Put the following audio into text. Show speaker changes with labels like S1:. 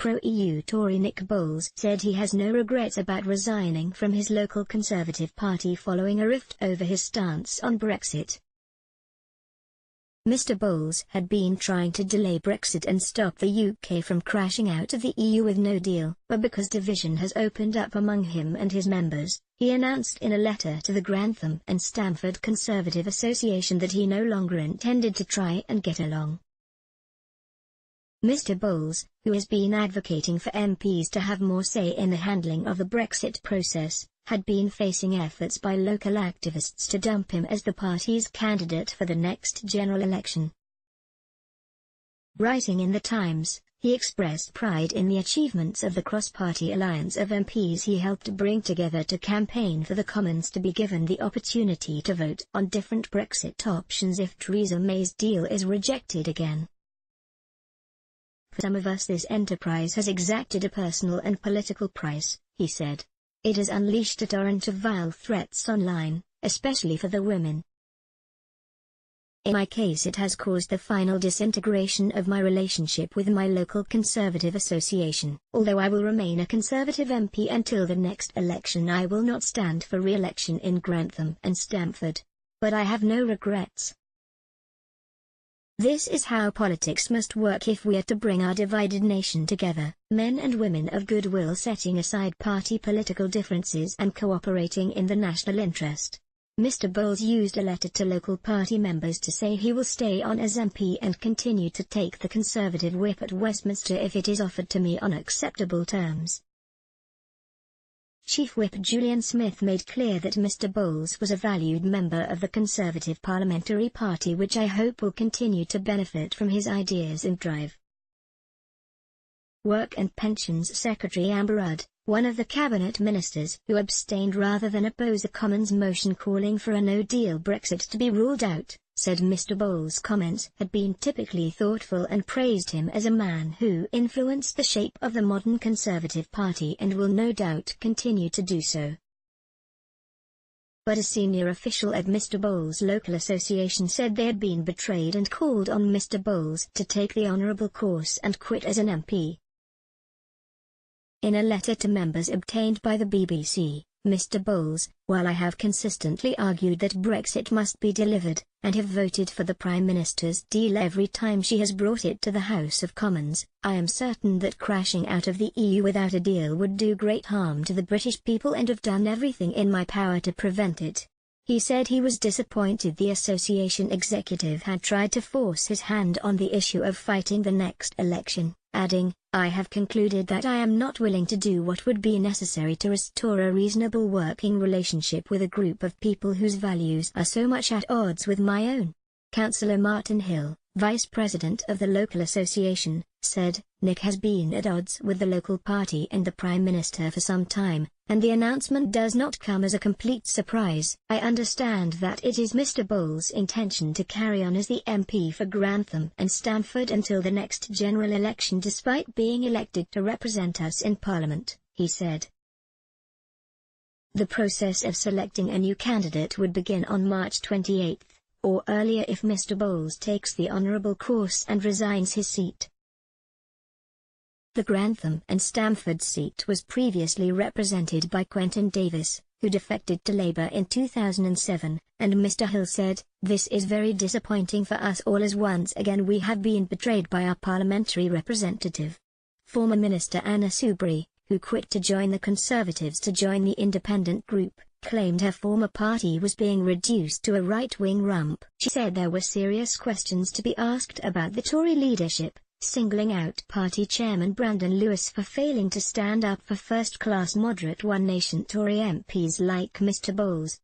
S1: pro-EU Tory Nick Boles said he has no regrets about resigning from his local Conservative Party following a rift over his stance on Brexit. Mr. Boles had been trying to delay Brexit and stop the UK from crashing out of the EU with no deal, but because division has opened up among him and his members, he announced in a letter to the Grantham and Stamford Conservative Association that he no longer intended to try and get along. Mr. Boles, who has been advocating for MPs to have more say in the handling of the Brexit process, had been facing efforts by local activists to dump him as the party's candidate for the next general election. Writing in The Times, he expressed pride in the achievements of the cross-party alliance of MPs he helped bring together to campaign for the Commons to be given the opportunity to vote on different Brexit options if Theresa May's deal is rejected again. For some of us this enterprise has exacted a personal and political price, he said. It has unleashed a torrent of vile threats online, especially for the women. In my case it has caused the final disintegration of my relationship with my local Conservative association. Although I will remain a Conservative MP until the next election, I will not stand for re-election in Grantham and Stamford. But I have no regrets. This is how politics must work if we are to bring our divided nation together, men and women of goodwill setting aside party political differences and cooperating in the national interest. Mr. Boles used a letter to local party members to say he will stay on as MP and continue to take the Conservative whip at Westminster if it is offered to me on acceptable terms. Chief Whip Julian Smith made clear that Mr. Boles was a valued member of the Conservative Parliamentary Party, which I hope will continue to benefit from his ideas and drive. Work and Pensions Secretary Amber Rudd, one of the Cabinet Ministers who abstained rather than oppose the Commons motion calling for a no-deal Brexit to be ruled out, said Mr. Boles' comments had been typically thoughtful and praised him as a man who influenced the shape of the modern Conservative Party and will no doubt continue to do so. But a senior official at Mr. Boles' local association said they had been betrayed and called on Mr. Boles to take the honourable course and quit as an MP. In a letter to members obtained by the BBC, Mr. Boles, while I have consistently argued that Brexit must be delivered, and have voted for the Prime Minister's deal every time she has brought it to the House of Commons, I am certain that crashing out of the EU without a deal would do great harm to the British people and have done everything in my power to prevent it. He said he was disappointed the association executive had tried to force his hand on the issue of fighting the next election, adding, I have concluded that I am not willing to do what would be necessary to restore a reasonable working relationship with a group of people whose values are so much at odds with my own. Councillor Martin Hill, Vice President of the local association, said, Nick has been at odds with the local party and the Prime Minister for some time, and the announcement does not come as a complete surprise. I understand that it is Mr. Boles' intention to carry on as the MP for Grantham and Stamford until the next general election despite being elected to represent us in Parliament, he said. The process of selecting a new candidate would begin on March 28, or earlier if Mr. Boles takes the honourable course and resigns his seat. The Grantham and Stamford seat was previously represented by Quentin Davis, who defected to Labour in 2007, and Mr. Hill said, This is very disappointing for us all as once again we have been betrayed by our parliamentary representative. Former Minister Anna Soubry, who quit to join the Conservatives to join the independent group, claimed her former party was being reduced to a right-wing rump. She said there were serious questions to be asked about the Tory leadership, singling out party chairman Brandon Lewis for failing to stand up for first-class moderate One Nation Tory MPs like Mr. Boles.